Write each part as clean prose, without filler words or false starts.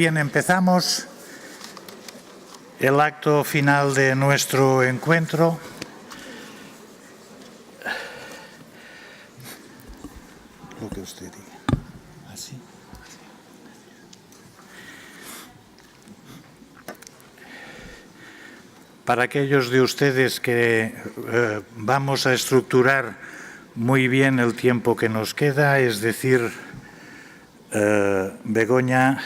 Bien, empezamos el acto final de nuestro encuentro. Lo que usted diga. Así. Para aquellos de ustedes que vamos a estructurar muy bien el tiempo que nos queda, es decir, Begoña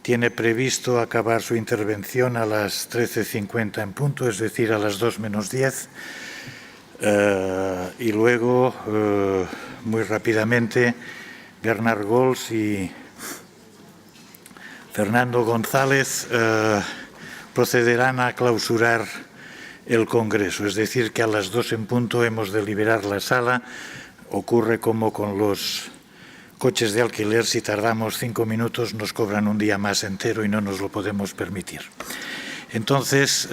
tiene previsto acabar su intervención a las 13:50 en punto, es decir, a las 2 menos 10. Y luego, muy rápidamente, Bernard Gols y Fernando González procederán a clausurar el Congreso. Es decir, que a las 2 en punto hemos de liberar la sala. Ocurre como con los coches de alquiler, si tardamos 5 minutos nos cobran un día más entero y no nos lo podemos permitir. Entonces,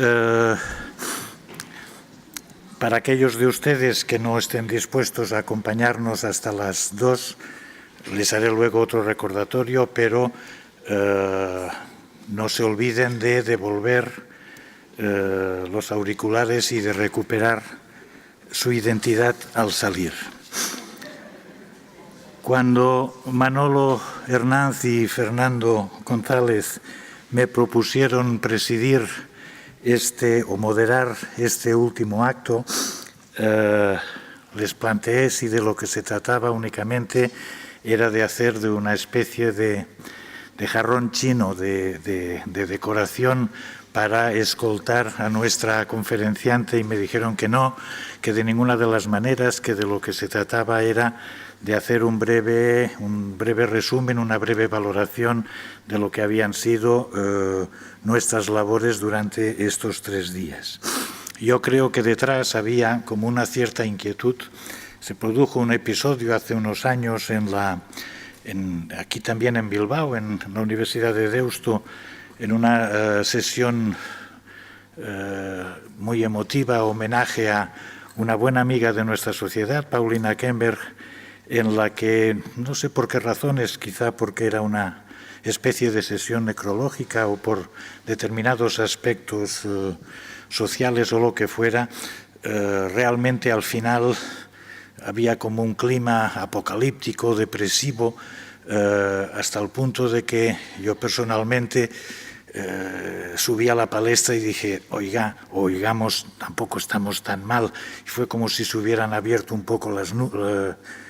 para aquellos de ustedes que no estén dispuestos a acompañarnos hasta las 2, les haré luego otro recordatorio, pero no se olviden de devolver los auriculares y de recuperar su identidad al salir. Cuando Manolo Hernández y Fernando González me propusieron presidir o moderar este último acto, les planteé si de lo que se trataba únicamente era de hacer de una especie de jarrón chino de decoración para escoltar a nuestra conferenciante, y me dijeron que no, que de ninguna de las maneras, que de lo que se trataba era de hacer un breve resumen, una breve valoración de lo que habían sido nuestras labores durante estos 3 días. Yo creo que detrás había como una cierta inquietud. Se produjo un episodio hace unos años aquí también en Bilbao, en la Universidad de Deusto, en una sesión muy emotiva, homenaje a una buena amiga de nuestra sociedad, Paulina Kemberg, en la que, no sé por qué razones, quizá porque era una especie de sesión necrológica o por determinados aspectos sociales o lo que fuera, realmente al final había como un clima apocalíptico, depresivo, hasta el punto de que yo personalmente subí a la palestra y dije, oigamos, tampoco estamos tan mal. Y fue como si se hubieran abierto un poco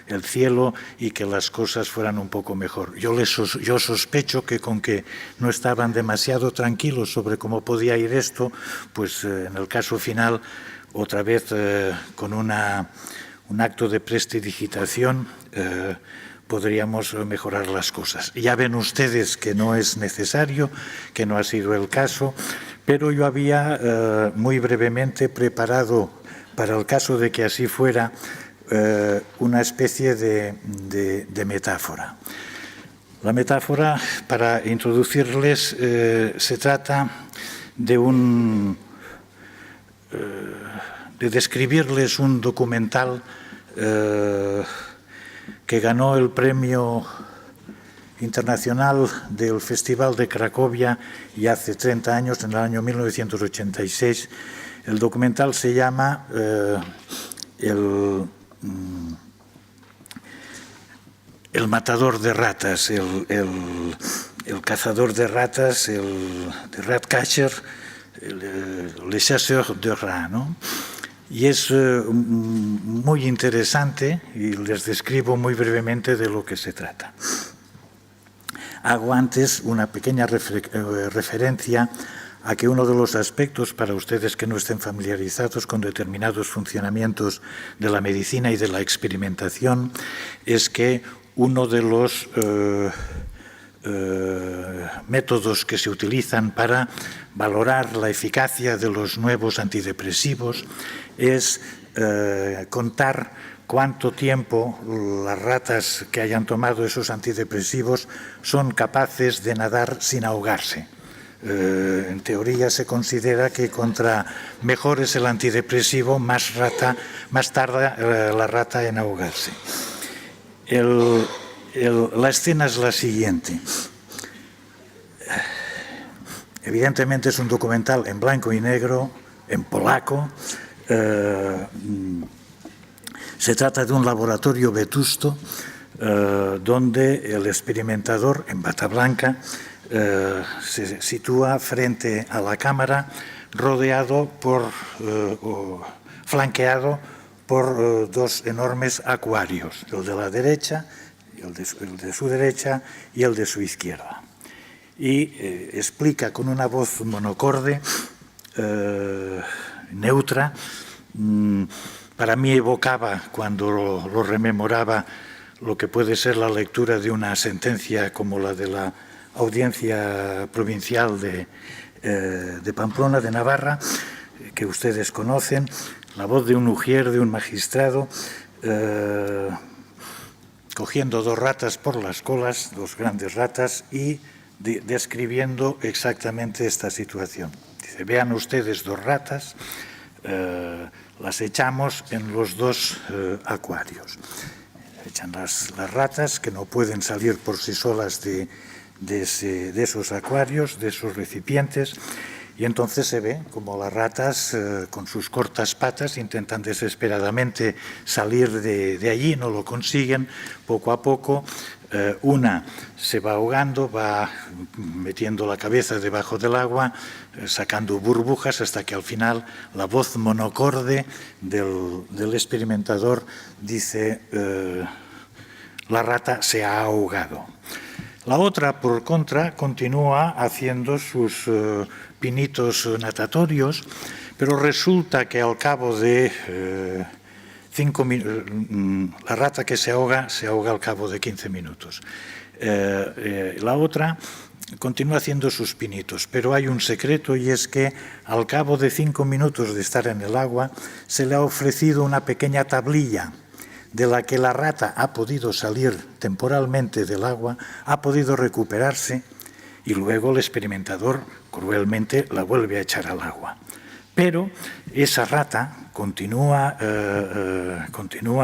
el cielo y que las cosas fueran un poco mejor. Yo sospecho que con que no estaban demasiado tranquilos sobre cómo podía ir esto, pues en el caso final, otra vez con un acto de prestidigitación, podríamos mejorar las cosas. Ya ven ustedes que no es necesario, que no ha sido el caso, pero yo había muy brevemente preparado, para el caso de que así fuera, una especie de metáfora. La metáfora, para introducirles, se trata de describirles un documental que ganó el premio internacional del Festival de Cracovia y hace 30 años, en el año 1986. El documental se llama El matador de ratas, el cazador de ratas, the rat catcher, le chasseur de rats, ¿no? Y es muy interesante y les describo muy brevemente de lo que se trata. Hago antes una pequeña referencia a que uno de los aspectos, para ustedes que no estén familiarizados con determinados funcionamientos de la medicina y de la experimentación, es que uno de los métodos que se utilizan para valorar la eficacia de los nuevos antidepresivos es contar cuánto tiempo las ratas que hayan tomado esos antidepresivos son capaces de nadar sin ahogarse. En teoría se considera que contra mejor es el antidepresivo, más tarda la rata en ahogarse. La escena es la siguiente. Evidentemente es un documental en blanco y negro, en polaco. Se trata de un laboratorio vetusto donde el experimentador en bata blanca se sitúa frente a la cámara, rodeado o flanqueado por dos enormes acuarios, el de la derecha, el de su derecha y el de su izquierda. Y explica con una voz monocorde, neutra. Para mí evocaba, cuando lo rememoraba, lo que puede ser la lectura de una sentencia como la de la Audiencia Provincial de Pamplona, de Navarra, que ustedes conocen, la voz de un ujier, de un magistrado, cogiendo dos ratas por las colas, dos grandes ratas, y describiendo exactamente esta situación. Dice, vean ustedes dos ratas, las echamos en los dos acuarios. Echan las ratas, que no pueden salir por sí solas de esos acuarios, de esos recipientes, y entonces se ve como las ratas con sus cortas patas intentan desesperadamente salir de allí, no lo consiguen. Poco a poco una se va ahogando, va metiendo la cabeza debajo del agua, sacando burbujas, hasta que al final la voz monocorde del experimentador dice la rata se ha ahogado. La otra, por contra, continúa haciendo sus pinitos natatorios, pero resulta que al cabo de 5 minutos, la rata que se ahoga al cabo de 15 minutos. La otra continúa haciendo sus pinitos, pero hay un secreto, y es que al cabo de 5 minutos de estar en el agua se le ha ofrecido una pequeña tablilla de la que la rata ha podido salir temporalmente del agua, ha podido recuperarse, y luego el experimentador cruelmente la vuelve a echar al agua. Pero esa rata continúa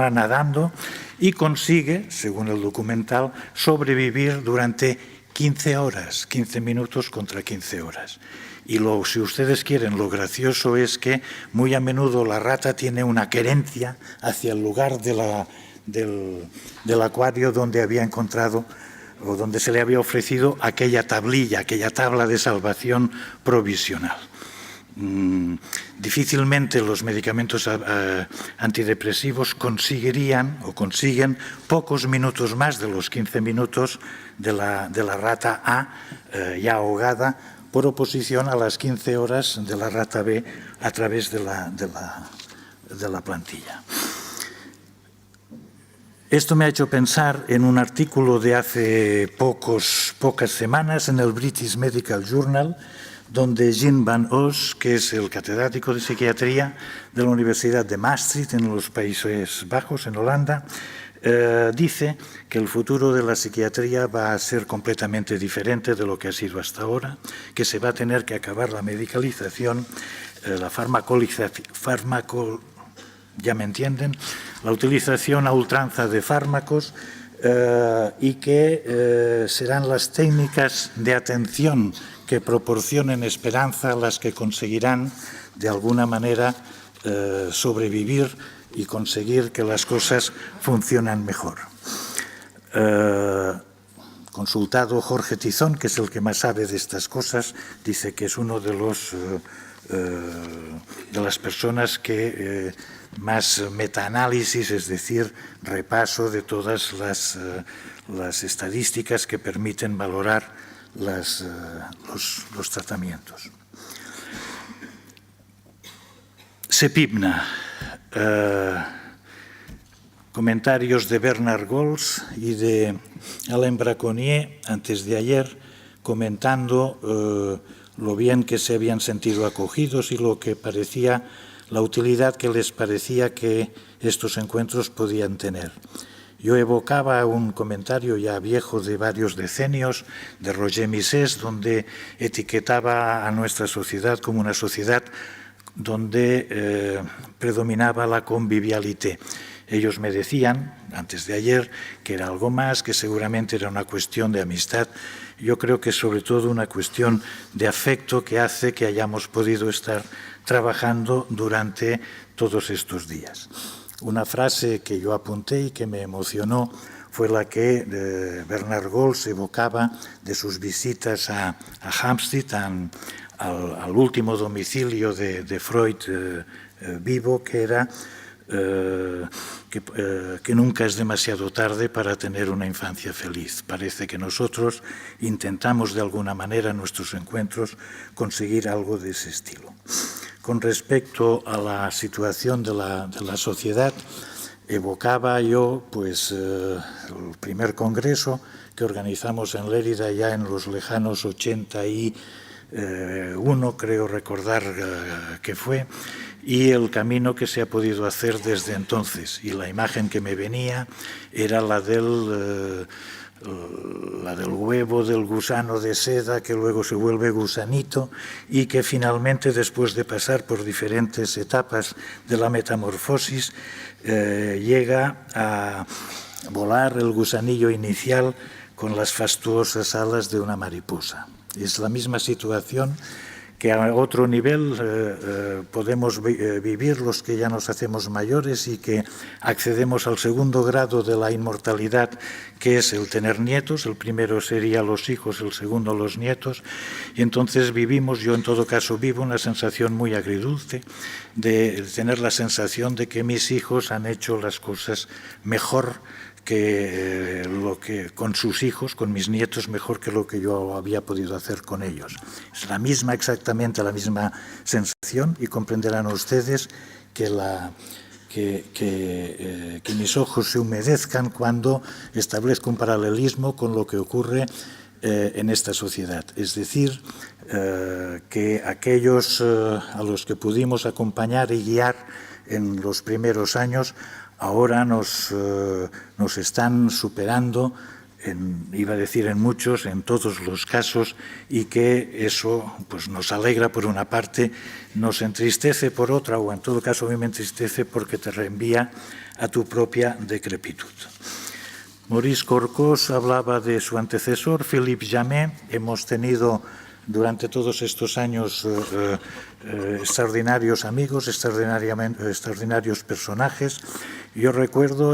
nadando y consigue, según el documental, sobrevivir durante 15 horas, 15 minutos contra 15 horas. Y si ustedes quieren, lo gracioso es que muy a menudo la rata tiene una querencia hacia el lugar del acuario donde había encontrado o donde se le había ofrecido aquella tablilla, aquella tabla de salvación provisional. Difícilmente los medicamentos antidepresivos consiguen pocos minutos más de los 15 minutos de la rata A ya ahogada, por oposición a las 15 horas de la rata B a través de la plantilla. Esto me ha hecho pensar en un artículo de hace pocas semanas en el British Medical Journal, donde Jean van Os, que es el catedrático de psiquiatría de la Universidad de Maastricht en los Países Bajos, en Holanda, dice que el futuro de la psiquiatría va a ser completamente diferente de lo que ha sido hasta ahora, que se va a tener que acabar la medicalización, la ya me entienden, la utilización a ultranza de fármacos, y que serán las técnicas de atención que proporcionen esperanza las que conseguirán de alguna manera sobrevivir y conseguir que las cosas funcionen mejor. Consultado Jorge Tizón, que es el que más sabe de estas cosas, dice que es uno de las personas que más metaanálisis, es decir, repaso de todas las estadísticas que permiten valorar los tratamientos. Sepibna. Comentarios de Bernard Goltz y de Alain Braconnier antes de ayer, comentando lo bien que se habían sentido acogidos y lo que parecía, la utilidad que les parecía que estos encuentros podían tener. Yo evocaba un comentario ya viejo de varios decenios de Roger Misés, donde etiquetaba a nuestra sociedad como una sociedad donde predominaba la convivialité. Ellos me decían, antes de ayer, que era algo más, que seguramente era una cuestión de amistad. Yo creo que es sobre todo una cuestión de afecto que hace que hayamos podido estar trabajando durante todos estos días. Una frase que yo apunté y que me emocionó fue la que Bernard Goltz evocaba de sus visitas a Hampstead, al último domicilio de Freud vivo, que era que nunca es demasiado tarde para tener una infancia feliz. Parece que nosotros intentamos de alguna manera en nuestros encuentros conseguir algo de ese estilo. Con respecto a la situación de la sociedad, evocaba yo pues, el primer congreso que organizamos en Lérida ya en los lejanos 81, creo recordar que fue, y el camino que se ha podido hacer desde entonces. Y la imagen que me venía era la del huevo del gusano de seda que luego se vuelve gusanito y que finalmente, después de pasar por diferentes etapas de la metamorfosis, llega a volar el gusanillo inicial con las fastuosas alas de una mariposa. Es la misma situación que a otro nivel podemos vivir los que ya nos hacemos mayores y que accedemos al segundo grado de la inmortalidad, que es el tener nietos. El primero sería los hijos, el segundo los nietos. Y entonces vivimos, yo en todo caso vivo una sensación muy agridulce de tener la sensación de que mis hijos han hecho las cosas mejor que con sus hijos, con mis nietos, mejor que lo que yo había podido hacer con ellos. Es exactamente la misma sensación, y comprenderán ustedes que mis ojos se humedezcan cuando establezco un paralelismo con lo que ocurre en esta sociedad. Es decir, que aquellos a los que pudimos acompañar y guiar en los primeros años ahora nos están superando, iba a decir en muchos, en todos los casos, y que eso pues, nos alegra por una parte, nos entristece por otra, o en todo caso a mí me entristece porque te reenvía a tu propia decrepitud. Maurice Corcos hablaba de su antecesor, Philippe Jamet. Hemos tenido durante todos estos años extraordinarios amigos, extraordinarios personajes. Yo recuerdo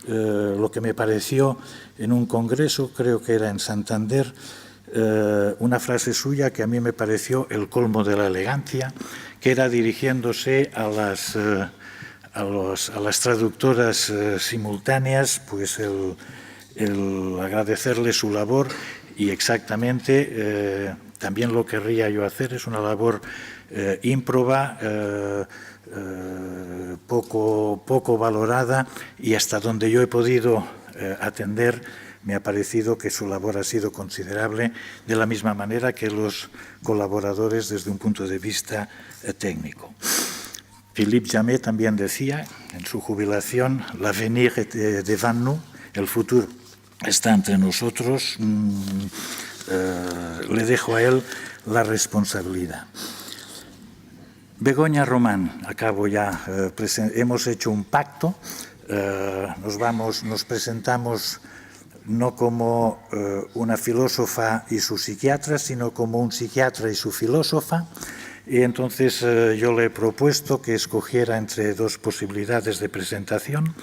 lo que me pareció en un congreso, creo que era en Santander, una frase suya que a mí me pareció el colmo de la elegancia, que era dirigiéndose a las traductoras simultáneas, pues el agradecerle su labor, y exactamente también lo querría yo hacer. Es una labor ímproba, poco valorada, y hasta donde yo he podido atender me ha parecido que su labor ha sido considerable, de la misma manera que los colaboradores desde un punto de vista técnico. Philippe Jamet también decía en su jubilación: l'avenir est devant nous, el futuro está entre nosotros. Le dejo a él la responsabilidad. Begoña Román, acabo ya. Hemos hecho un pacto. Nos presentamos no como una filósofa y su psiquiatra, sino como un psiquiatra y su filósofa. Y entonces yo le he propuesto que escogiera entre dos posibilidades de presentación.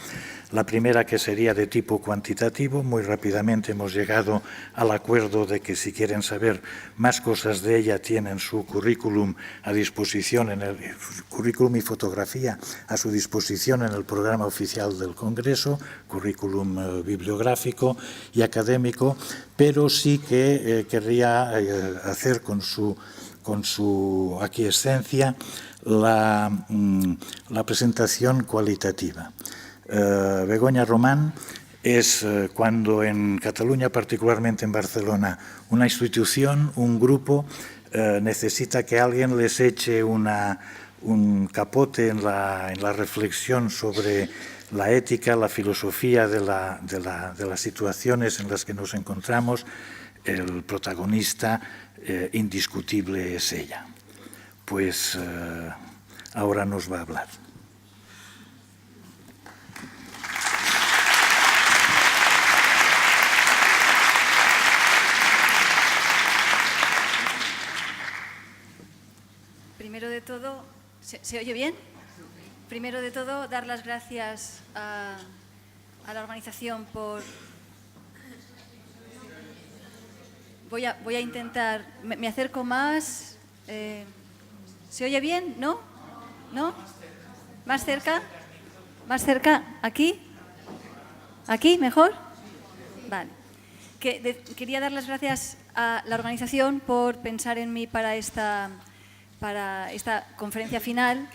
La primera, que sería de tipo cuantitativo. Muy rápidamente hemos llegado al acuerdo de que si quieren saber más cosas de ella, tienen su currículum a disposición, currículum y fotografía a su disposición en el programa oficial del Congreso, currículum bibliográfico y académico, pero sí que querría hacer con su aquiescencia la presentación cualitativa. Begoña Román es, cuando en Cataluña, particularmente en Barcelona, una institución, un grupo, necesita que alguien les eche un capote en la reflexión sobre la ética, la filosofía de las situaciones en las que nos encontramos. El protagonista indiscutible es ella. Pues ahora nos va a hablar. ¿Se oye bien? Primero de todo, dar las gracias a la organización por... Voy a intentar... ¿Me acerco más? ¿Se oye bien? ¿No? ¿No? ¿Más cerca? ¿Más cerca? ¿Aquí? ¿Aquí? ¿Mejor? Vale. Quería dar las gracias a la organización por pensar en mí para esta conferencia final,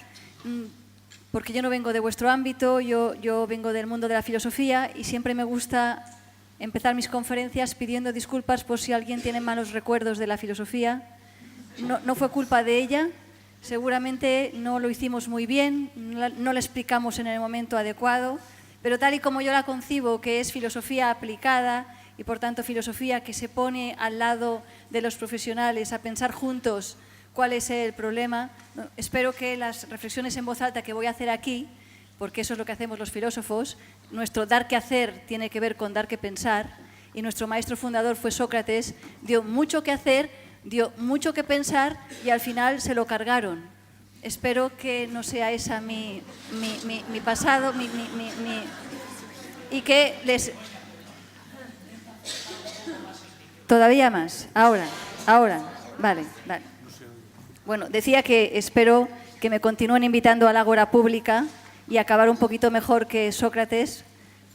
porque yo no vengo de vuestro ámbito, yo vengo del mundo de la filosofía y siempre me gusta empezar mis conferencias pidiendo disculpas por si alguien tiene malos recuerdos de la filosofía. No fue culpa de ella, seguramente no lo hicimos muy bien, no la explicamos en el momento adecuado, pero tal y como yo la concibo, que es filosofía aplicada y por tanto filosofía que se pone al lado de los profesionales a pensar juntos cuál es el problema, espero que las reflexiones en voz alta que voy a hacer aquí, porque eso es lo que hacemos los filósofos, nuestro dar que hacer tiene que ver con dar que pensar, y nuestro maestro fundador fue Sócrates, dio mucho que hacer, dio mucho que pensar y al final se lo cargaron. Espero que no sea esa mi pasado, y que les... Todavía más, ahora, vale. Bueno, decía que espero que me continúen invitando a la agora pública y acabar un poquito mejor que Sócrates,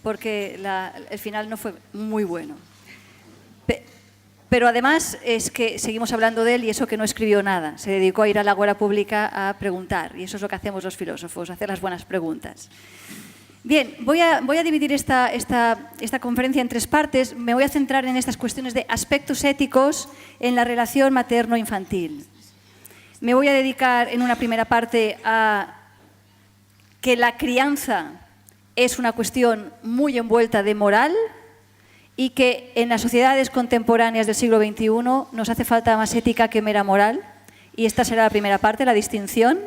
porque el final no fue muy bueno. Pero además es que seguimos hablando de él y eso que no escribió nada. Se dedicó a ir a la agora pública a preguntar y eso es lo que hacemos los filósofos, hacer las buenas preguntas. Bien, voy a dividir esta conferencia en tres partes. Me voy a centrar en estas cuestiones de aspectos éticos en la relación materno-infantil. Me voy a dedicar en una primera parte a que la crianza es una cuestión muy envuelta de moral y que en las sociedades contemporáneas del siglo XXI nos hace falta más ética que mera moral. Y esta será la primera parte, la distinción,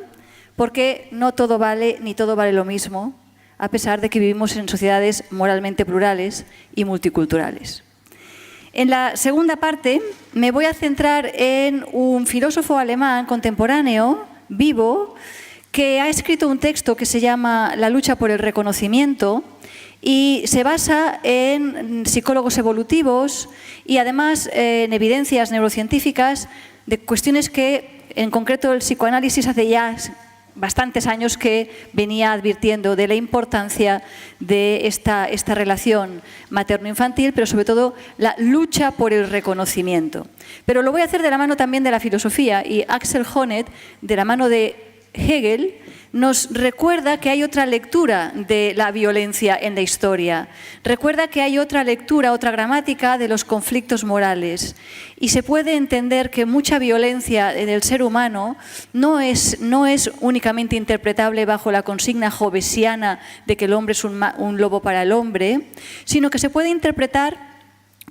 porque no todo vale ni todo vale lo mismo, a pesar de que vivimos en sociedades moralmente plurales y multiculturales. En la segunda parte me voy a centrar en un filósofo alemán contemporáneo, vivo, que ha escrito un texto que se llama La lucha por el reconocimiento y se basa en psicólogos evolutivos y además en evidencias neurocientíficas de cuestiones que en concreto el psicoanálisis hace ya bastantes años que venía advirtiendo de la importancia de esta relación materno-infantil, pero sobre todo la lucha por el reconocimiento. Pero lo voy a hacer de la mano también de la filosofía y Axel Honneth, de la mano de Hegel, nos recuerda que hay otra lectura de la violencia en la historia. Recuerda que hay otra lectura, otra gramática de los conflictos morales. Y se puede entender que mucha violencia en el ser humano no es únicamente interpretable bajo la consigna hobbesiana de que el hombre es un lobo para el hombre, sino que se puede interpretar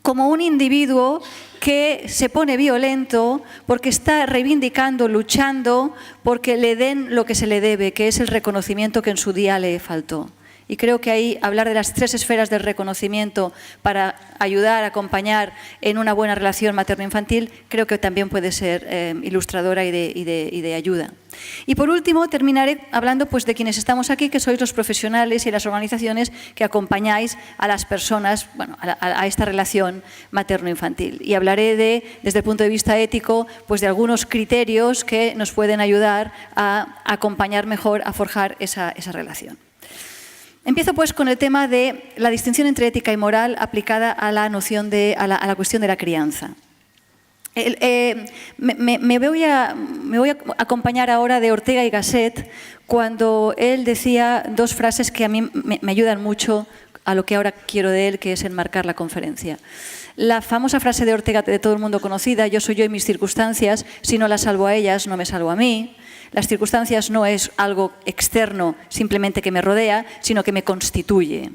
como un individuo que se pone violento porque está reivindicando, luchando porque le den lo que se le debe, que es el reconocimiento que en su día le faltó. Y creo que ahí hablar de las tres esferas del reconocimiento para ayudar, acompañar en una buena relación materno-infantil, creo que también puede ser ilustradora y de ayuda. Y por último, terminaré hablando pues, de quienes estamos aquí, que sois los profesionales y las organizaciones que acompañáis a las personas a esta relación materno-infantil. Y hablaré desde el punto de vista ético, pues, de algunos criterios que nos pueden ayudar a acompañar mejor, a forjar esa relación. Empiezo pues con el tema de la distinción entre ética y moral aplicada a la noción a la cuestión de la crianza. Me voy a acompañar ahora de Ortega y Gasset cuando él decía dos frases que a mí me ayudan mucho a lo que ahora quiero de él, que es enmarcar la conferencia. La famosa frase de Ortega, de todo el mundo conocida, yo soy yo y mis circunstancias, si no las salvo a ellas, no me salvo a mí. Las circunstancias no es algo externo, simplemente que me rodea, sino que me constituye.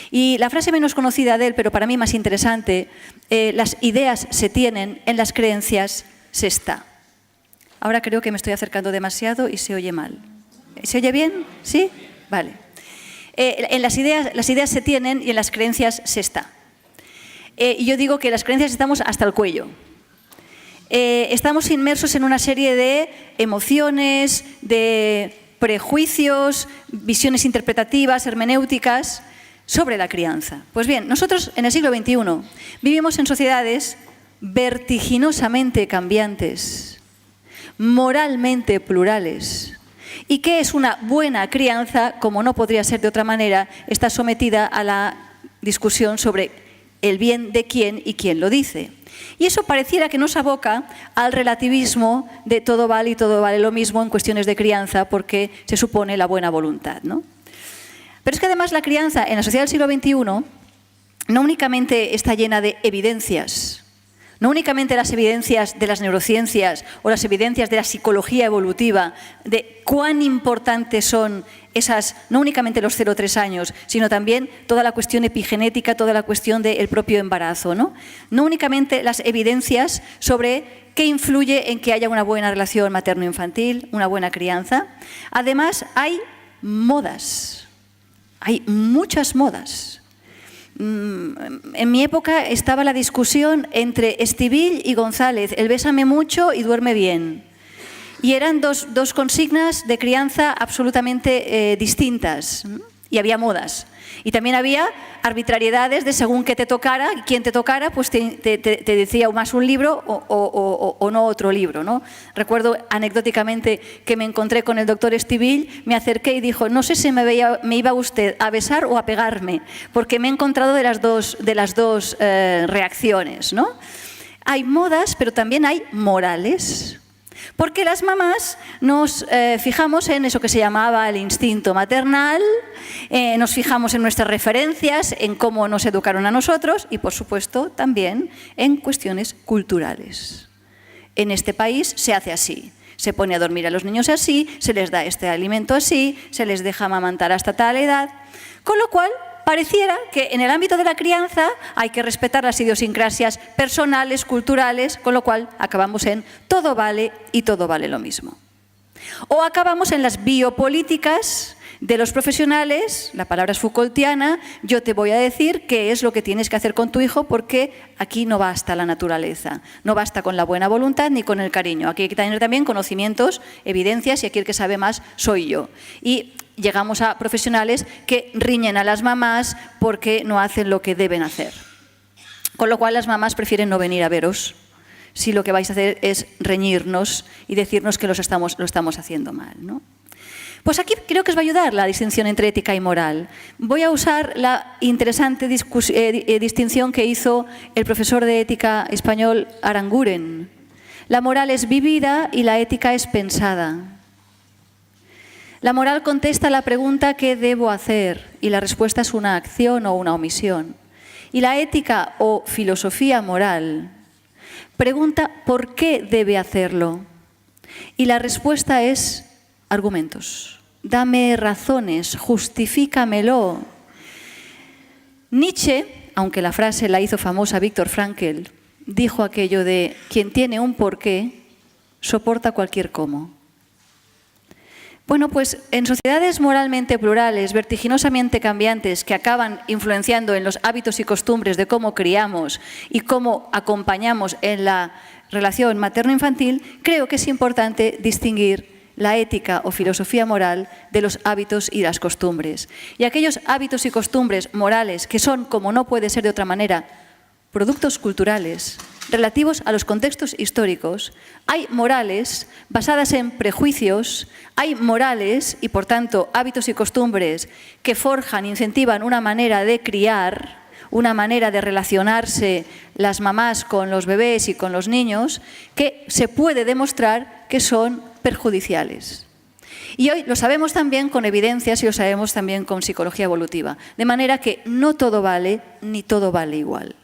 Y la frase menos conocida de él, pero para mí más interesante, las ideas se tienen, en las creencias se está. Ahora creo que me estoy acercando demasiado y se oye mal. ¿Se oye bien? ¿Sí? Vale. En las ideas se tienen y en las creencias se está. Y yo digo que las creencias estamos hasta el cuello. estamos inmersos en una serie de emociones, de prejuicios, visiones interpretativas, hermenéuticas sobre la crianza. Pues bien, nosotros en el siglo XXI vivimos en sociedades vertiginosamente cambiantes, moralmente plurales. ¿Y qué es una buena crianza? Como no podría ser de otra manera, está sometida a la discusión sobre el bien de quién y quién lo dice. Y eso pareciera que nos aboca al relativismo de todo vale y todo vale lo mismo en cuestiones de crianza, porque se supone la buena voluntad, ¿no? Pero es que además la crianza en la sociedad del siglo XXI no únicamente está llena de evidencias, no únicamente las evidencias de las neurociencias o las evidencias de la psicología evolutiva, de cuán importantes son esas, no únicamente los 0-3 años, sino también toda la cuestión epigenética, toda la cuestión del propio embarazo, ¿no? No únicamente las evidencias sobre qué influye en que haya una buena relación materno-infantil, una buena crianza. Además, hay modas, hay muchas modas. En mi época estaba la discusión entre Estivill y González, el bésame mucho y duerme bien. Y eran dos consignas de crianza absolutamente distintas. Y había modas. Y también había arbitrariedades de según que te tocara, quien te tocara, pues te decía más un libro o no otro libro, ¿no? Recuerdo anecdóticamente que me encontré con el doctor Estivill, me acerqué y dijo, no sé si me iba usted a besar o a pegarme, porque me he encontrado de las dos reacciones, ¿no? Hay modas, pero también hay morales. Porque las mamás nos fijamos en eso que se llamaba el instinto maternal, nos fijamos en nuestras referencias, en cómo nos educaron a nosotros y, por supuesto, también en cuestiones culturales. En este país se hace así. Se pone a dormir a los niños así, se les da este alimento así, se les deja amamantar hasta tal edad, con lo cual pareciera que en el ámbito de la crianza hay que respetar las idiosincrasias personales, culturales, con lo cual acabamos en todo vale y todo vale lo mismo. O acabamos en las biopolíticas de los profesionales, la palabra es Foucaultiana, yo te voy a decir qué es lo que tienes que hacer con tu hijo porque aquí no basta la naturaleza, no basta con la buena voluntad ni con el cariño. Aquí hay que tener también conocimientos, evidencias y aquí el que sabe más soy yo. Y llegamos a profesionales que riñen a las mamás porque no hacen lo que deben hacer. Con lo cual las mamás prefieren no venir a veros si lo que vais a hacer es reñirnos y decirnos que lo estamos haciendo mal, ¿no? Pues aquí creo que os va a ayudar la distinción entre ética y moral. Voy a usar la interesante distinción que hizo el profesor de ética español Aranguren. La moral es vivida y la ética es pensada. La moral contesta la pregunta ¿qué debo hacer? Y la respuesta es una acción o una omisión. Y la ética o filosofía moral pregunta ¿por qué debe hacerlo? Y la respuesta es argumentos. Dame razones, justifícamelo. Nietzsche, aunque la frase la hizo famosa Viktor Frankl, dijo aquello de quien tiene un porqué soporta cualquier cómo. Bueno, pues en sociedades moralmente plurales, vertiginosamente cambiantes, que acaban influenciando en los hábitos y costumbres de cómo criamos y cómo acompañamos en la relación materno-infantil, creo que es importante distinguir la ética o filosofía moral de los hábitos y las costumbres. Y aquellos hábitos y costumbres morales que son, como no puede ser de otra manera, productos culturales relativos a los contextos históricos, hay morales basadas en prejuicios, hay morales y, por tanto, hábitos y costumbres que forjan, incentivan una manera de criar, una manera de relacionarse las mamás con los bebés y con los niños, que se puede demostrar que son perjudiciales. Y hoy lo sabemos también con evidencias y lo sabemos también con psicología evolutiva. De manera que no todo vale, ni todo vale igual.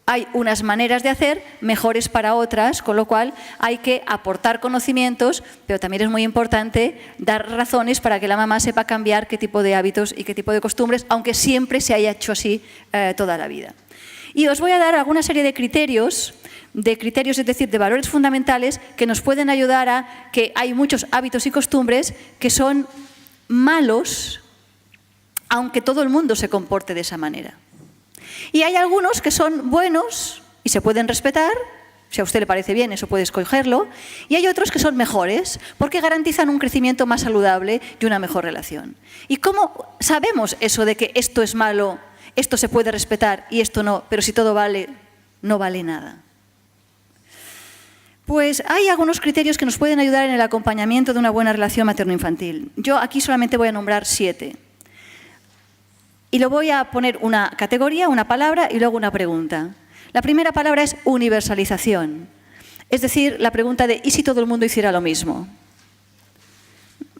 Hay unas maneras de hacer mejores para otras, con lo cual hay que aportar conocimientos, pero también es muy importante dar razones para que la mamá sepa cambiar qué tipo de hábitos y qué tipo de costumbres, aunque siempre se haya hecho así toda la vida. Y os voy a dar alguna serie de criterios, es decir, de valores fundamentales que nos pueden ayudar a que hay muchos hábitos y costumbres que son malos, aunque todo el mundo se comporte de esa manera. Y hay algunos que son buenos y se pueden respetar, Si a usted le parece bien, eso puede escogerlo. Y hay otros que son mejores, porque garantizan un crecimiento más saludable y una mejor relación. ¿Y cómo sabemos eso de que esto es malo, esto se puede respetar y esto no, pero si todo vale, no vale nada? Pues hay algunos criterios que nos pueden ayudar en el acompañamiento de una buena relación materno-infantil. Yo aquí solamente voy a nombrar 7. Y lo voy a poner una categoría, una palabra y luego una pregunta. La primera palabra es universalización, es decir, la pregunta de ¿y si todo el mundo hiciera lo mismo?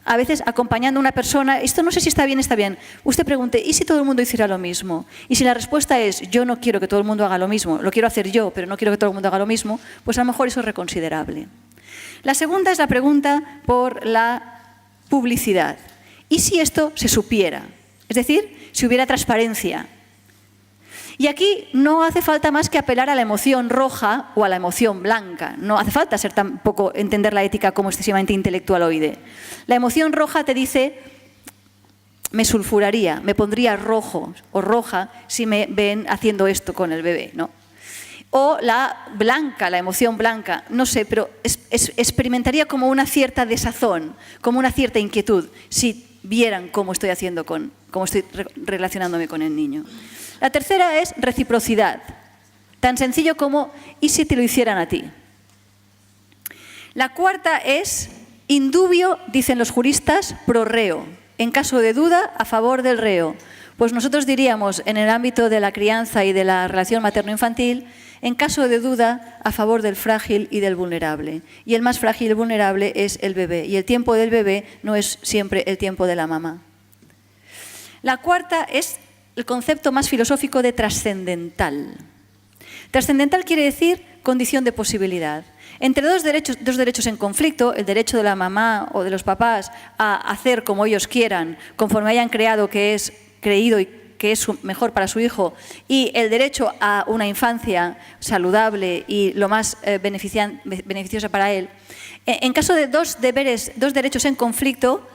A veces acompañando a una persona, esto no sé si está bien, usted pregunte ¿y si todo el mundo hiciera lo mismo? Y si la respuesta es yo no quiero que todo el mundo haga lo mismo, lo quiero hacer yo, pero no quiero que todo el mundo haga lo mismo, pues a lo mejor eso es reconsiderable. La segunda es la pregunta por la publicidad. ¿Y si esto se supiera? Es decir, si hubiera transparencia. Y aquí no hace falta más que apelar a la emoción roja o a la emoción blanca. No hace falta ser tampoco entender la ética como excesivamente intelectualoide. La emoción roja te dice, me sulfuraría, me pondría rojo o roja si me ven haciendo esto con el bebé, ¿no? O la blanca, la emoción blanca, no sé, pero experimentaría como una cierta desazón, como una cierta inquietud, si vieran cómo estoy haciendo cómo estoy relacionándome con el niño. La tercera es reciprocidad, tan sencillo como ¿y si te lo hicieran a ti? La cuarta es indubio, dicen los juristas, pro reo, en caso de duda, a favor del reo. Pues nosotros diríamos, en el ámbito de la crianza y de la relación materno-infantil, en caso de duda, a favor del frágil y del vulnerable. Y el más frágil y vulnerable es el bebé, y el tiempo del bebé no es siempre el tiempo de la mamá. La cuarta es el concepto más filosófico de trascendental. Trascendental quiere decir condición de posibilidad. Entre dos derechos en conflicto, el derecho de la mamá o de los papás a hacer como ellos quieran, conforme hayan creído y que es mejor para su hijo, y el derecho a una infancia saludable y lo más beneficiosa para él, en caso de dos derechos en conflicto,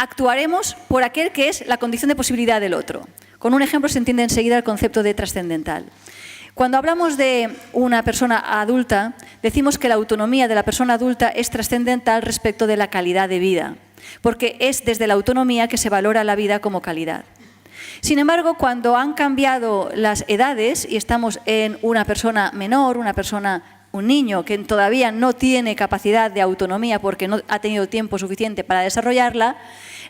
actuaremos por aquel que es la condición de posibilidad del otro. Con un ejemplo se entiende enseguida el concepto de trascendental. Cuando hablamos de una persona adulta, decimos que la autonomía de la persona adulta es trascendental respecto de la calidad de vida, porque es desde la autonomía que se valora la vida como calidad. Sin embargo, cuando han cambiado las edades y estamos en una persona menor, un niño que todavía no tiene capacidad de autonomía porque no ha tenido tiempo suficiente para desarrollarla,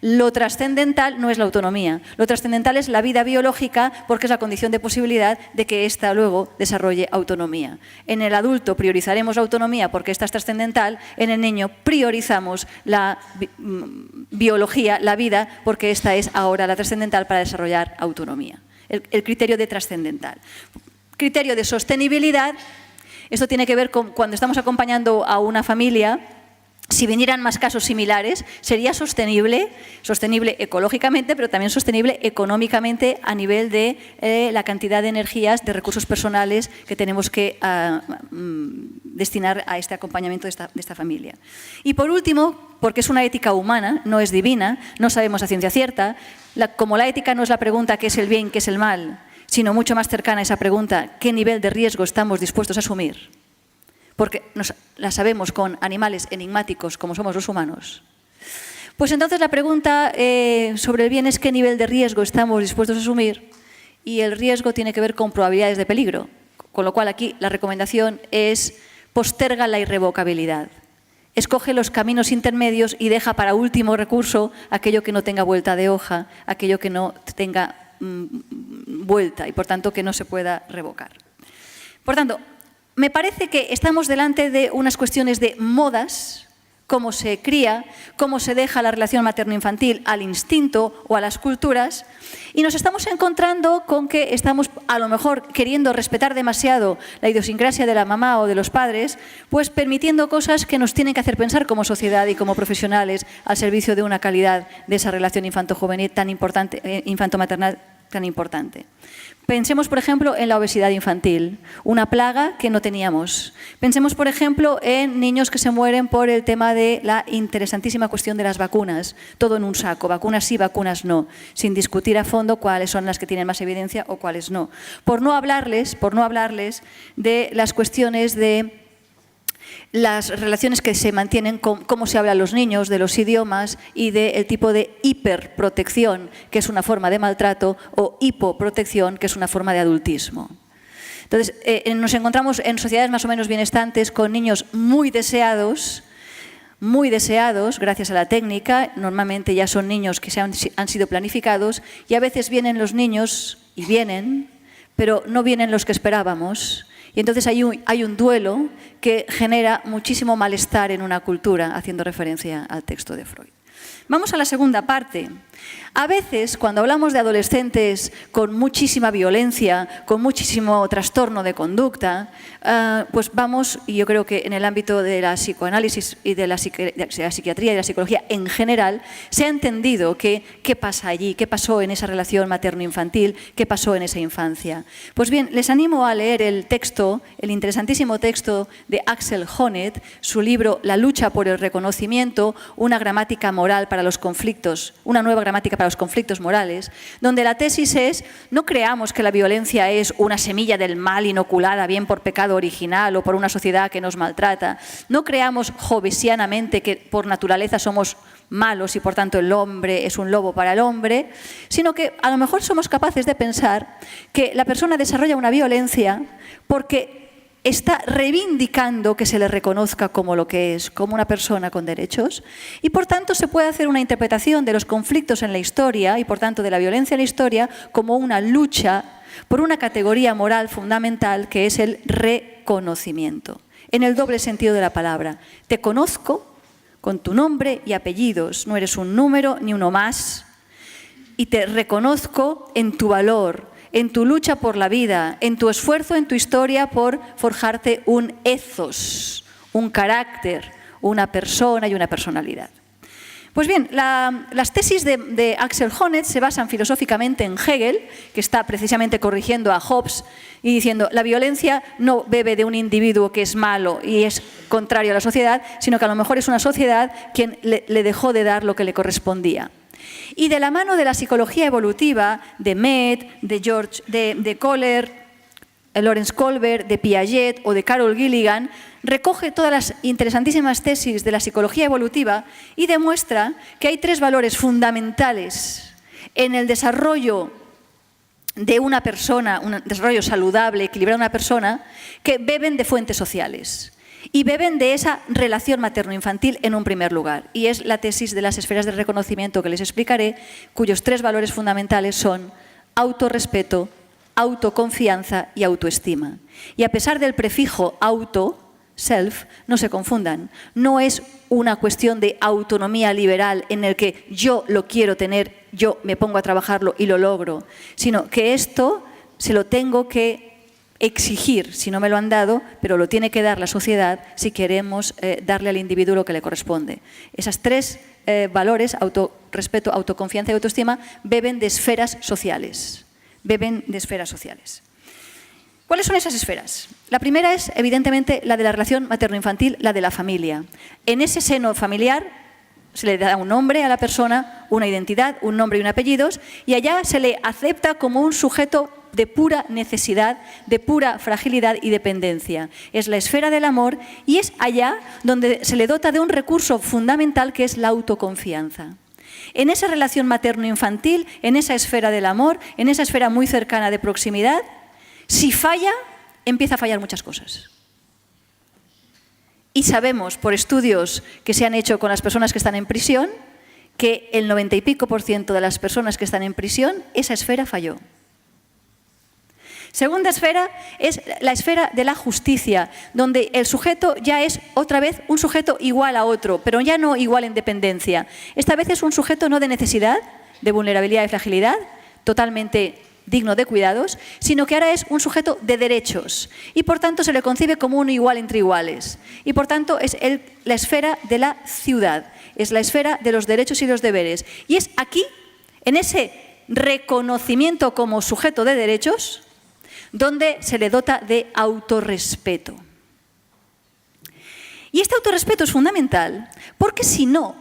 lo trascendental no es la autonomía. Lo trascendental es la vida biológica porque es la condición de posibilidad de que ésta luego desarrolle autonomía. En el adulto priorizaremos la autonomía porque esta es trascendental, en el niño priorizamos la biología, la vida, porque esta es ahora la trascendental para desarrollar autonomía. El criterio de trascendental. Criterio de sostenibilidad. Esto tiene que ver con cuando estamos acompañando a una familia, si vinieran más casos similares, sería sostenible ecológicamente, pero también sostenible económicamente a nivel de la cantidad de energías, de recursos personales que tenemos que destinar a este acompañamiento de esta familia. Y por último, porque es una ética humana, no es divina, no sabemos a ciencia cierta, como la ética no es la pregunta ¿qué es el bien, qué es el mal?, sino mucho más cercana a esa pregunta, ¿qué nivel de riesgo estamos dispuestos a asumir? Porque la sabemos con animales enigmáticos como somos los humanos. Pues entonces la pregunta sobre el bien es ¿qué nivel de riesgo estamos dispuestos a asumir? Y el riesgo tiene que ver con probabilidades de peligro, con lo cual aquí la recomendación es posterga la irrevocabilidad. Escoge los caminos intermedios y deja para último recurso aquello que no tenga vuelta de hoja, aquello que no tenga vuelta y por tanto que no se pueda revocar. Por tanto, me parece que estamos delante de unas cuestiones de modas, cómo se cría, cómo se deja la relación materno-infantil al instinto o a las culturas, y nos estamos encontrando con que estamos a lo mejor queriendo respetar demasiado la idiosincrasia de la mamá o de los padres, pues permitiendo cosas que nos tienen que hacer pensar como sociedad y como profesionales al servicio de una calidad de esa relación infanto-juvenil tan importante, infanto-maternal tan importante. Pensemos, por ejemplo, en la obesidad infantil, una plaga que no teníamos. Pensemos, por ejemplo, en niños que se mueren por el tema de la interesantísima cuestión de las vacunas. Todo en un saco, vacunas sí, vacunas no, sin discutir a fondo cuáles son las que tienen más evidencia o cuáles no. Por no hablarles de las cuestiones de las relaciones que se mantienen con cómo se hablan los niños, de los idiomas y del tipo de hiperprotección, que es una forma de maltrato, o hipoprotección, que es una forma de adultismo. Entonces, nos encontramos en sociedades más o menos bienestantes con niños muy deseados gracias a la técnica. Normalmente ya son niños que han sido planificados y a veces vienen los niños, y vienen, pero no vienen los que esperábamos. Y entonces hay un duelo que genera muchísimo malestar en una cultura, haciendo referencia al texto de Freud. Vamos a la segunda parte. A veces, cuando hablamos de adolescentes con muchísima violencia, con muchísimo trastorno de conducta, pues vamos, y yo creo que en el ámbito de la psicoanálisis y de la psiquiatría y de la psicología en general, se ha entendido qué pasa allí, qué pasó en esa relación materno-infantil, qué pasó en esa infancia. Pues bien, les animo a leer el texto, el interesantísimo texto de Axel Honneth, su libro La lucha por el reconocimiento, una gramática moral para los conflictos, una nueva gramática para los conflictos morales, donde la tesis es: no creamos que la violencia es una semilla del mal inoculada bien por pecado original o por una sociedad que nos maltrata. No creamos hobbesianamente que por naturaleza somos malos y por tanto el hombre es un lobo para el hombre, sino que a lo mejor somos capaces de pensar que la persona desarrolla una violencia porque está reivindicando que se le reconozca como lo que es, como una persona con derechos, y por tanto se puede hacer una interpretación de los conflictos en la historia y por tanto de la violencia en la historia como una lucha por una categoría moral fundamental que es el reconocimiento, en el doble sentido de la palabra. Te conozco con tu nombre y apellidos, no eres un número ni uno más, y te reconozco en tu valor, en tu lucha por la vida, en tu esfuerzo, en tu historia por forjarte un ethos, un carácter, una persona y una personalidad. Pues bien, las tesis de Axel Honneth se basan filosóficamente en Hegel, que está precisamente corrigiendo a Hobbes y diciendo la violencia no bebe de un individuo que es malo y es contrario a la sociedad, sino que a lo mejor es una sociedad quien le dejó de dar lo que le correspondía. Y de la mano de la psicología evolutiva de Mead, de Kohler, Lawrence Kohlberg, de Piaget o de Carol Gilligan, recoge todas las interesantísimas tesis de la psicología evolutiva y demuestra que hay tres valores fundamentales en el desarrollo de una persona, un desarrollo saludable, equilibrado de una persona, que beben de fuentes sociales. Y beben de esa relación materno-infantil en un primer lugar. Y es la tesis de las esferas de reconocimiento que les explicaré, cuyos tres valores fundamentales son autorrespeto, autoconfianza y autoestima. Y a pesar del prefijo auto, self, no se confundan. No es una cuestión de autonomía liberal en el que yo lo quiero tener, yo me pongo a trabajarlo y lo logro, sino que esto se lo tengo que exigir, si no me lo han dado, pero lo tiene que dar la sociedad si queremos darle al individuo lo que le corresponde. Esas tres valores, autorrespeto, autoconfianza y autoestima, beben de esferas sociales. Beben de esferas sociales. ¿Cuáles son esas esferas? La primera es, evidentemente, la de la relación materno-infantil, la de la familia. En ese seno familiar se le da un nombre a la persona, una identidad, un nombre y un apellido, y allá se le acepta como un sujeto de pura necesidad, de pura fragilidad y dependencia. Es la esfera del amor y es allá donde se le dota de un recurso fundamental que es la autoconfianza. En esa relación materno-infantil, en esa esfera del amor, en esa esfera muy cercana de proximidad, si falla, empieza a fallar muchas cosas. Y sabemos por estudios que se han hecho con las personas que están en prisión que el 90 y pico % de las personas que están en prisión, esa esfera falló. Segunda esfera es la esfera de la justicia, donde el sujeto ya es otra vez un sujeto igual a otro, pero ya no igual en dependencia. Esta vez es un sujeto no de necesidad, de vulnerabilidad y fragilidad, totalmente digno de cuidados, sino que ahora es un sujeto de derechos y por tanto se le concibe como un igual entre iguales. Y por tanto es la esfera de la ciudad, es la esfera de los derechos y los deberes. Y es aquí, en ese reconocimiento como sujeto de derechos, donde se le dota de autorrespeto. Y este autorrespeto es fundamental porque si no,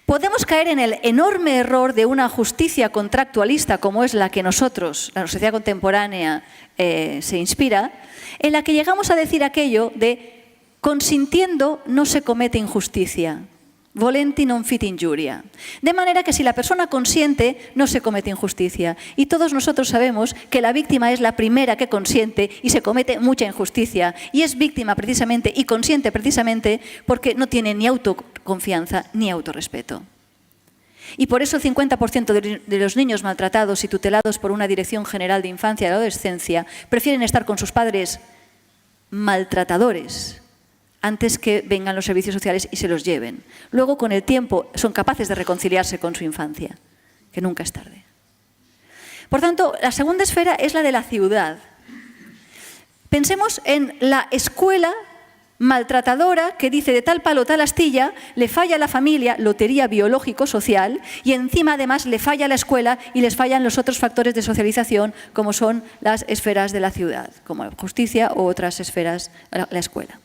podemos caer en el enorme error de una justicia contractualista como es la que nosotros, la sociedad contemporánea, se inspira, en la que llegamos a decir aquello de consintiendo no se comete injusticia. Volenti non fit injuria. De manera que si la persona consiente, no se comete injusticia. Y todos nosotros sabemos que la víctima es la primera que consiente y se comete mucha injusticia. Y es víctima precisamente y consiente precisamente porque no tiene ni autoconfianza ni autorrespeto. Y por eso el 50% de los niños maltratados y tutelados por una Dirección General de Infancia y Adolescencia prefieren estar con sus padres maltratadores antes que vengan los servicios sociales y se los lleven. Luego, con el tiempo, son capaces de reconciliarse con su infancia, que nunca es tarde. Por tanto, la segunda esfera es la de la ciudad. Pensemos en la escuela maltratadora que dice de tal palo tal astilla, le falla a la familia, lotería biológico-social, y encima además le falla a la escuela y les fallan los otros factores de socialización como son las esferas de la ciudad, como la justicia u otras esferas, la escuela.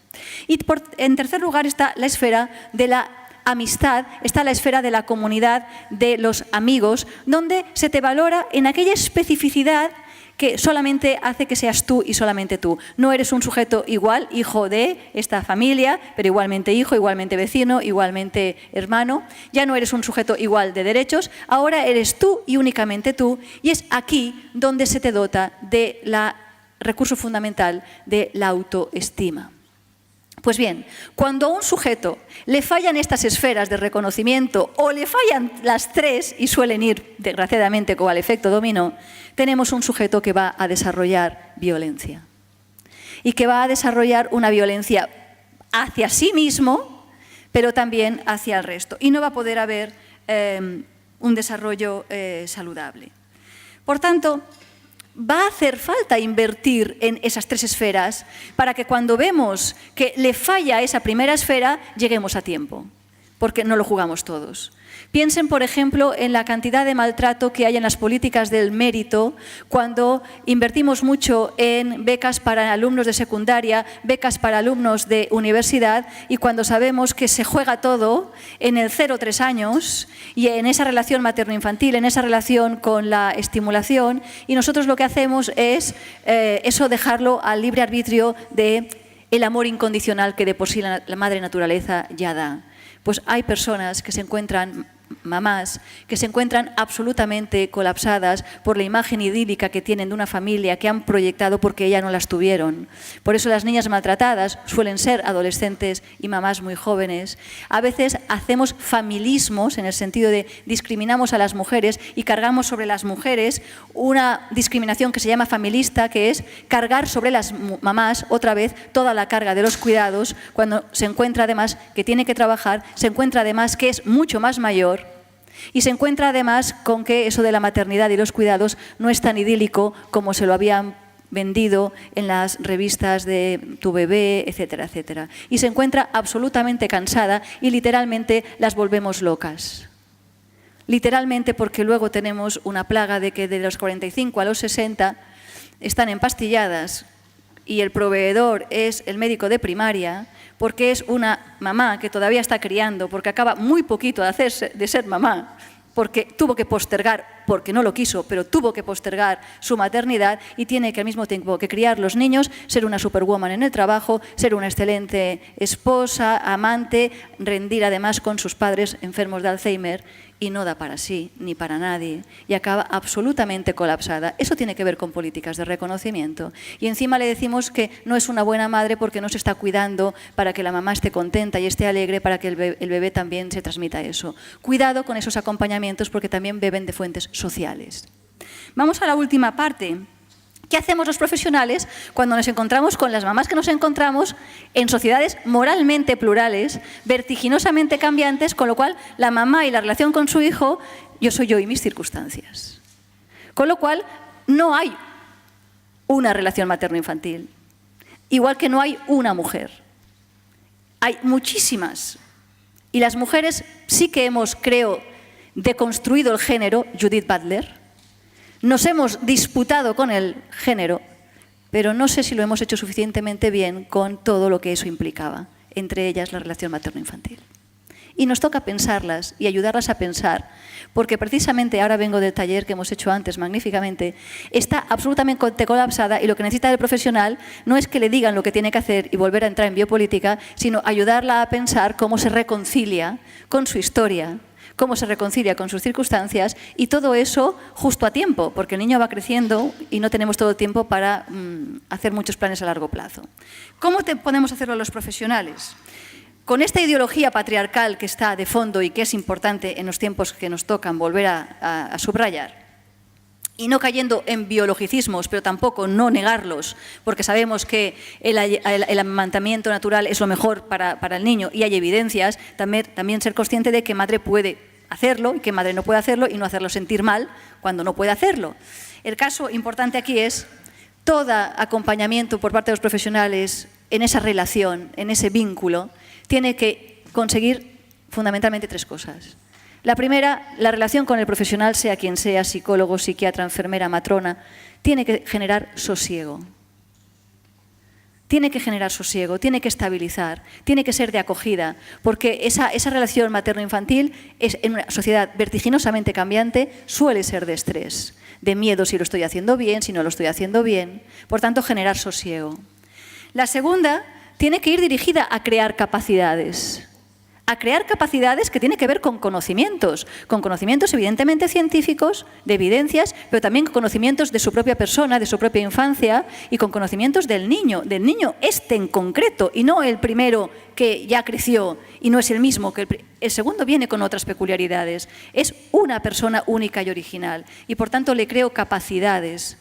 Y en tercer lugar está la esfera de la amistad, está la esfera de la comunidad de los amigos, donde se te valora en aquella especificidad que solamente hace que seas tú y solamente tú. No eres un sujeto igual, hijo de esta familia, pero igualmente hijo, igualmente vecino, igualmente hermano. Ya no eres un sujeto igual de derechos, ahora eres tú y únicamente tú, y es aquí donde se te dota de la recurso fundamental de la autoestima. Pues bien, cuando a un sujeto le fallan estas esferas de reconocimiento o le fallan las tres, y suelen ir, desgraciadamente, como al efecto dominó, tenemos un sujeto que va a desarrollar violencia. Y que va a desarrollar una violencia hacia sí mismo, pero también hacia el resto. Y no va a poder haber un desarrollo saludable. Por tanto, va a hacer falta invertir en esas tres esferas para que cuando vemos que le falla esa primera esfera, lleguemos a tiempo, porque no lo jugamos todos. Piensen, por ejemplo, en la cantidad de maltrato que hay en las políticas del mérito cuando invertimos mucho en becas para alumnos de secundaria, becas para alumnos de universidad y cuando sabemos que se juega todo en el 0-3 años y en esa relación materno-infantil, en esa relación con la estimulación, y nosotros lo que hacemos es eso, dejarlo al libre arbitrio de el amor incondicional que de por sí la madre naturaleza ya da. Pues hay personas que se encuentran, mamás, que se encuentran absolutamente colapsadas por la imagen idílica que tienen de una familia que han proyectado porque ya no las tuvieron. Por eso las niñas maltratadas suelen ser adolescentes y mamás muy jóvenes. A veces hacemos familismos en el sentido de discriminamos a las mujeres y cargamos sobre las mujeres una discriminación que se llama familista, que es cargar sobre las mamás otra vez toda la carga de los cuidados cuando se encuentra además que tiene que trabajar, se encuentra además que es mucho más mayor. Y se encuentra además con que eso de la maternidad y los cuidados no es tan idílico como se lo habían vendido en las revistas de Tu Bebé, etcétera, etcétera. Y se encuentra absolutamente cansada y literalmente las volvemos locas. Literalmente porque luego tenemos una plaga de que de los 45 a los 60 están empastilladas y el proveedor es el médico de primaria, porque es una mamá que todavía está criando, porque acaba muy poquito de ser mamá, porque tuvo que postergar, porque no lo quiso, pero tuvo que postergar su maternidad y tiene que al mismo tiempo que criar los niños, ser una superwoman en el trabajo, ser una excelente esposa, amante, rendir además con sus padres enfermos de Alzheimer y no da para sí ni para nadie y acaba absolutamente colapsada. Eso tiene que ver con políticas de reconocimiento. Y encima le decimos que no es una buena madre porque no se está cuidando para que la mamá esté contenta y esté alegre para que el bebé también se transmita eso. Cuidado con esos acompañamientos porque también beben de fuentes sociales. Vamos a la última parte. ¿Qué hacemos los profesionales cuando nos encontramos con las mamás que nos encontramos en sociedades moralmente plurales, vertiginosamente cambiantes, con lo cual la mamá y la relación con su hijo, yo soy yo y mis circunstancias? Con lo cual no hay una relación materno-infantil, igual que no hay una mujer. Hay muchísimas. Y las mujeres sí que hemos, creo, deconstruido el género, Judith Butler, Nos hemos disputado con el género, pero no sé si lo hemos hecho suficientemente bien con todo lo que eso implicaba, entre ellas la relación materno-infantil. Y nos toca pensarlas y ayudarlas a pensar, porque precisamente ahora vengo del taller que hemos hecho antes magníficamente, está absolutamente colapsada y lo que necesita el profesional no es que le digan lo que tiene que hacer y volver a entrar en biopolítica, sino ayudarla a pensar cómo se reconcilia con su historia, cómo se reconcilia con sus circunstancias y todo eso justo a tiempo, porque el niño va creciendo y no tenemos todo el tiempo para hacer muchos planes a largo plazo. ¿Cómo podemos hacerlo los profesionales? Con esta ideología patriarcal que está de fondo y que es importante en los tiempos que nos tocan volver a subrayar, y no cayendo en biologicismos, pero tampoco no negarlos, porque sabemos que el amamantamiento natural es lo mejor para el niño y hay evidencias, también ser consciente de que madre puede hacerlo y que madre no puede hacerlo y no hacerlo sentir mal cuando no puede hacerlo. El caso importante aquí es todo acompañamiento por parte de los profesionales en esa relación, en ese vínculo, tiene que conseguir fundamentalmente 3 cosas. La primera, la relación con el profesional, sea quien sea, psicólogo, psiquiatra, enfermera, matrona, tiene que generar sosiego. Tiene que generar sosiego, tiene que estabilizar, tiene que ser de acogida, porque esa relación materno-infantil en una sociedad vertiginosamente cambiante suele ser de estrés, de miedo si lo estoy haciendo bien, si no lo estoy haciendo bien, por tanto generar sosiego. La segunda tiene que ir dirigida a crear capacidades que tiene que ver con conocimientos evidentemente científicos, de evidencias, pero también con conocimientos de su propia persona, de su propia infancia y con conocimientos del niño este en concreto y no el primero que ya creció y no es el mismo que el segundo viene con otras peculiaridades. Es una persona única y original y por tanto le creo capacidades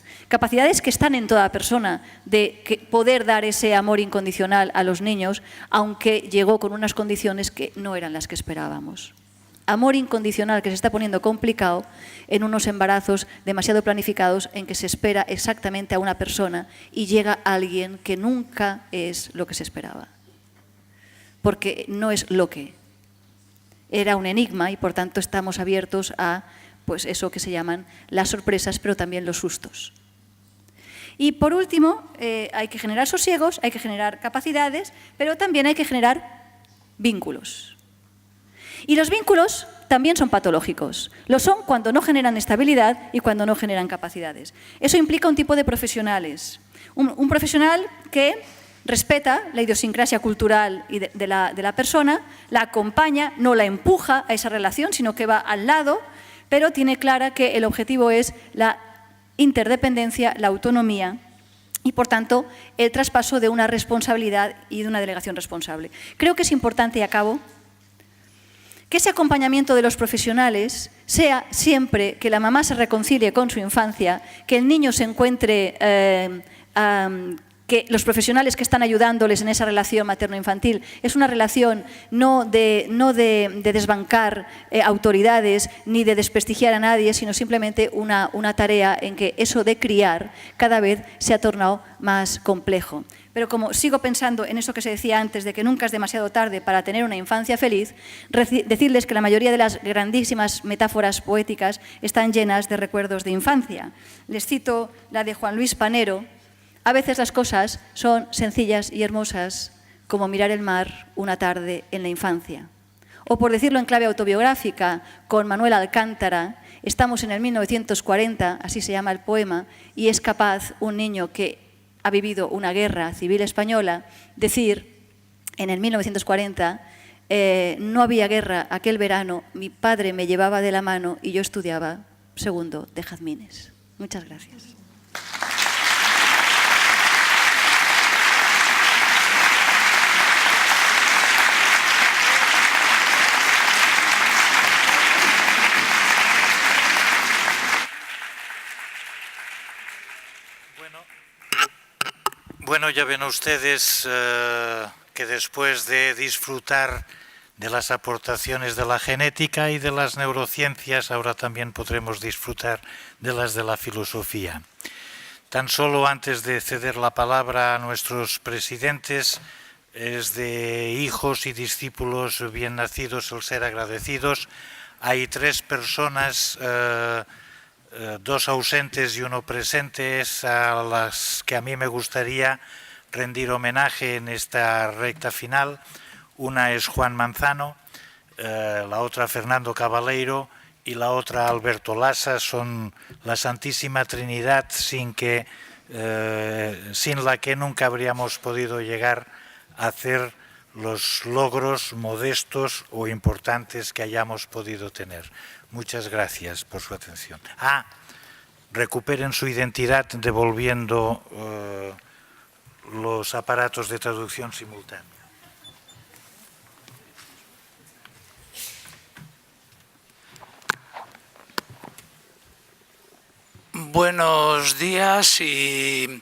que están en toda persona de poder dar ese amor incondicional a los niños, aunque llegó con unas condiciones que no eran las que esperábamos. Amor incondicional que se está poniendo complicado en unos embarazos demasiado planificados en que se espera exactamente a una persona y llega alguien que nunca es lo que se esperaba. Porque no es lo que era un enigma y por tanto estamos abiertos a pues eso que se llaman las sorpresas, pero también los sustos. Y por último, hay que generar sosiegos, hay que generar capacidades, pero también hay que generar vínculos. Y los vínculos también son patológicos. Lo son cuando no generan estabilidad y cuando no generan capacidades. Eso implica un tipo de profesionales. Un profesional que respeta la idiosincrasia cultural de la persona, la acompaña, no la empuja a esa relación, sino que va al lado, pero tiene clara que el objetivo es la interdependencia, la autonomía y, por tanto, el traspaso de una responsabilidad y de una delegación responsable. Creo que es importante, y acabo, que ese acompañamiento de los profesionales sea siempre que la mamá se reconcilie con su infancia, que el niño se encuentre, que los profesionales que están ayudándoles en esa relación materno-infantil es una relación no de desbancar autoridades ni de desprestigiar a nadie, sino simplemente una tarea en que eso de criar cada vez se ha tornado más complejo. Pero como sigo pensando en eso que se decía antes, de que nunca es demasiado tarde para tener una infancia feliz, decirles que la mayoría de las grandísimas metáforas poéticas están llenas de recuerdos de infancia. Les cito la de Juan Luis Panero. A veces las cosas son sencillas y hermosas, como mirar el mar una tarde en la infancia. O por decirlo en clave autobiográfica, con Manuel Alcántara, estamos en el 1940, así se llama el poema, y es capaz un niño que ha vivido una guerra civil española decir, en el 1940, no había guerra aquel verano, mi padre me llevaba de la mano y yo estudiaba segundo de jazmines. Muchas gracias. Bueno, ya ven ustedes que después de disfrutar de las aportaciones de la genética y de las neurociencias, ahora también podremos disfrutar de las de la filosofía. Tan solo antes de ceder la palabra a nuestros presidentes, es de hijos y discípulos bien nacidos el ser agradecidos. Hay 3 personas dos ausentes y uno presente, es a las que a mí me gustaría rendir homenaje en esta recta final. Una es Juan Manzano, la otra Fernando Cabaleiro y la otra Alberto Lassa. Son la Santísima Trinidad sin la que nunca habríamos podido llegar a hacer los logros modestos o importantes que hayamos podido tener. Muchas gracias por su atención. Recuperen su identidad devolviendo los aparatos de traducción simultánea. Buenos días y,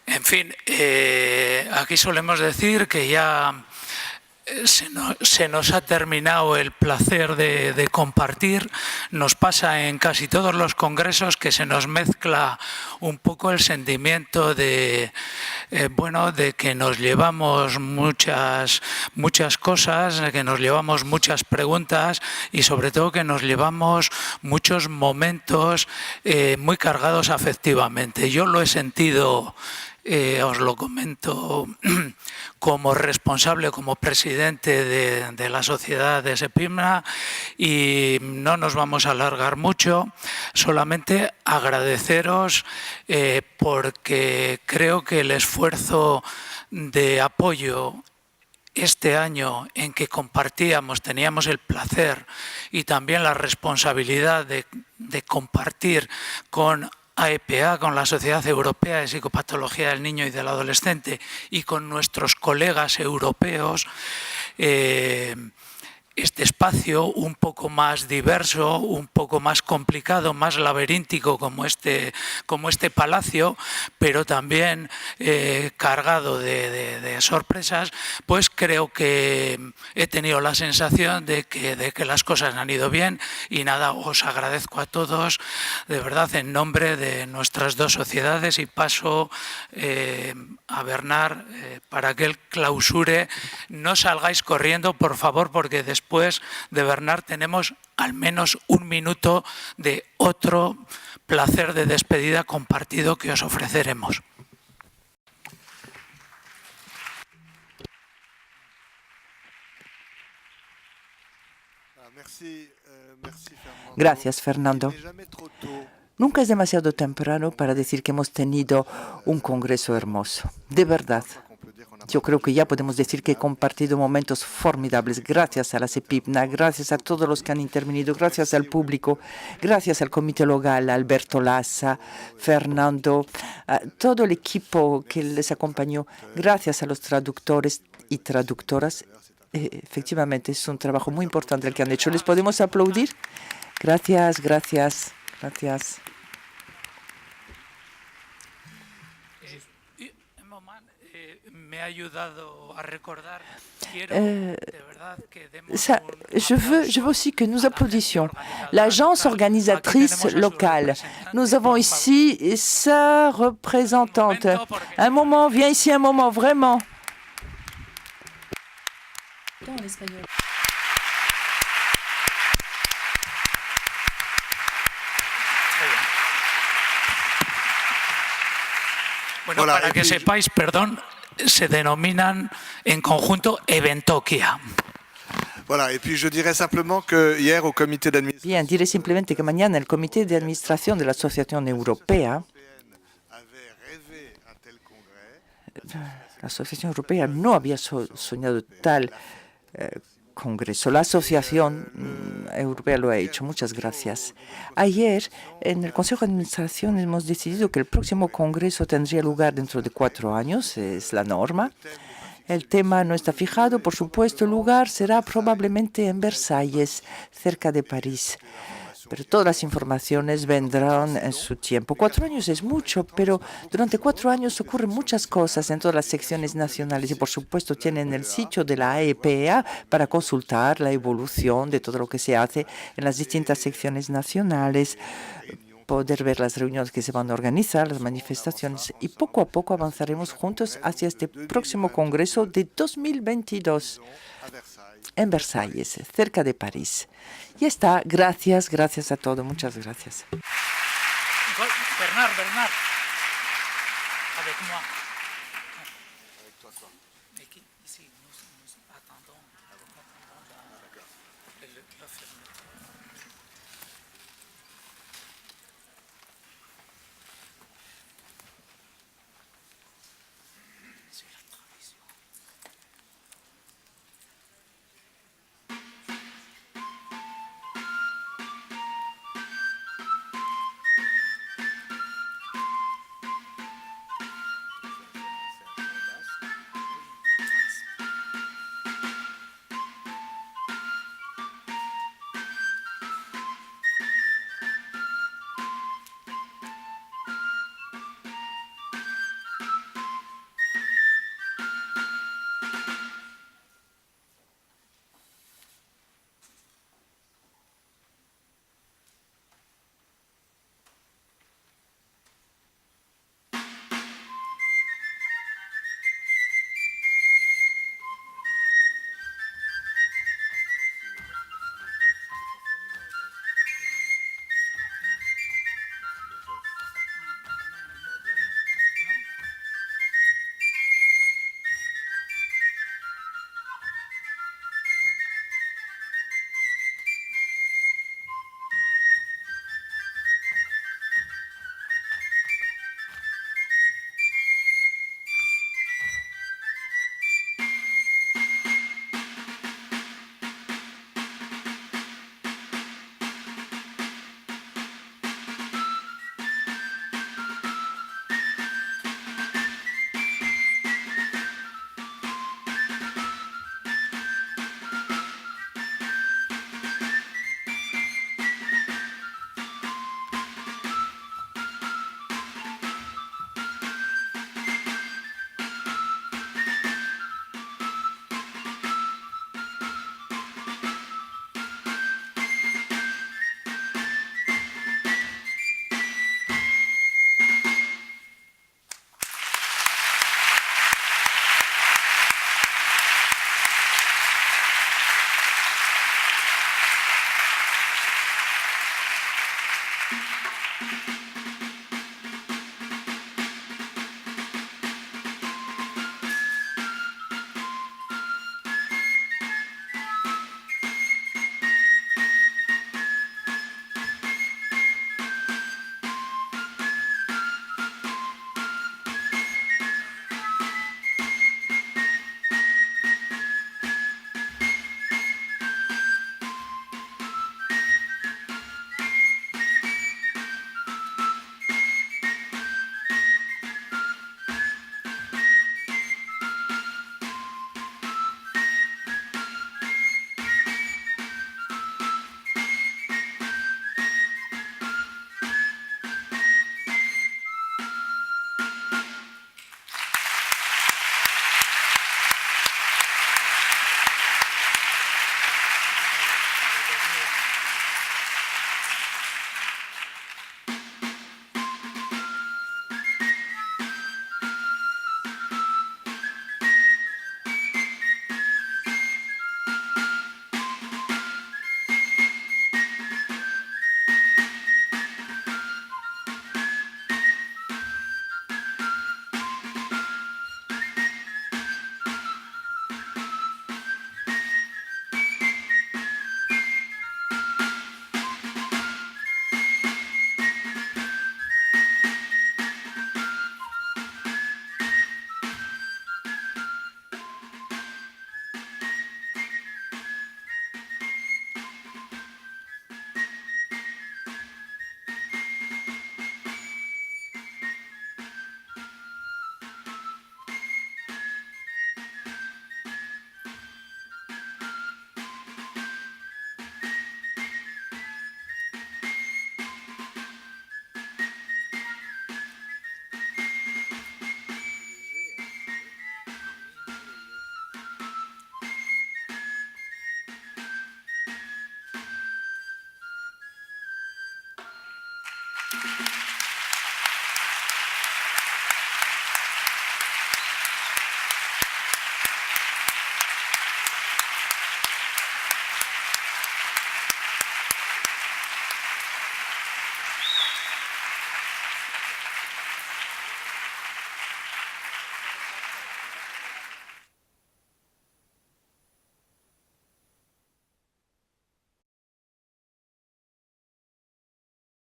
en fin, aquí solemos decir que ya se nos ha terminado el placer de compartir. Nos pasa en casi todos los congresos que se nos mezcla un poco el sentimiento de que nos llevamos muchas cosas, que nos llevamos muchas preguntas y sobre todo que nos llevamos muchos momentos muy cargados afectivamente. Yo lo he sentido, os lo comento, como responsable, como presidente de la sociedad de SEPIMNA, y no nos vamos a alargar mucho, solamente agradeceros porque creo que el esfuerzo de apoyo este año en que teníamos el placer y también la responsabilidad de compartir con AEPA, con la Sociedad Europea de Psicopatología del Niño y del Adolescente y con nuestros colegas europeos, este espacio un poco más diverso, un poco más complicado, más laberíntico como este palacio, pero también cargado de sorpresas, pues creo que he tenido la sensación de que las cosas han ido bien y nada, os agradezco a todos, de verdad, en nombre de nuestras dos sociedades, y paso a Bernard para que él clausure. No salgáis corriendo, por favor, porque después de Bernard tenemos al menos un minuto de otro placer de despedida compartido que os ofreceremos. Gracias, Fernando. Nunca es demasiado temprano para decir que hemos tenido un congreso hermoso. De verdad. Yo creo que ya podemos decir que he compartido momentos formidables. Gracias a la SEPIMNA, gracias a todos los que han intervenido, gracias al público, gracias al comité local, a Alberto Lassa, Fernando, a todo el equipo que les acompañó, gracias a los traductores y traductoras. Efectivamente, es un trabajo muy importante el que han hecho. ¿Les podemos aplaudir? Gracias, gracias, gracias. Me ha ayudado a recordar. Je veux aussi que nous applaudissions l'agence organisatrice locale. Nous avons ici sa représentante. Un moment, viens ici un moment, vraiment. Bueno, para que sepáis, perdón, se denominan en conjunto Eventokia. Voilà, et puis je dirais simplement que hier au comité d'administration. Bien, diré simplemente que mañana el comité de administración de la Asociación Europea, la Asociación Europea no había soñado tal congreso. La Asociación Europea lo ha hecho. Muchas gracias. Ayer, en el Consejo de Administración, hemos decidido que el próximo congreso tendría lugar dentro de 4 años. Es la norma. El tema no está fijado. Por supuesto, el lugar será probablemente en Versalles, cerca de París. Pero todas las informaciones vendrán en su tiempo. 4 años es mucho, pero durante 4 años ocurren muchas cosas en todas las secciones nacionales y, por supuesto, tienen el sitio de la AEPA para consultar la evolución de todo lo que se hace en las distintas secciones nacionales, poder ver las reuniones que se van a organizar, las manifestaciones, y poco a poco avanzaremos juntos hacia este próximo congreso de 2022 en Versalles, cerca de París. Ya está. Gracias, gracias a todos. Muchas gracias. Bernard, avec moi. Avec toi quoi? Ici, nous attendons la fermeture.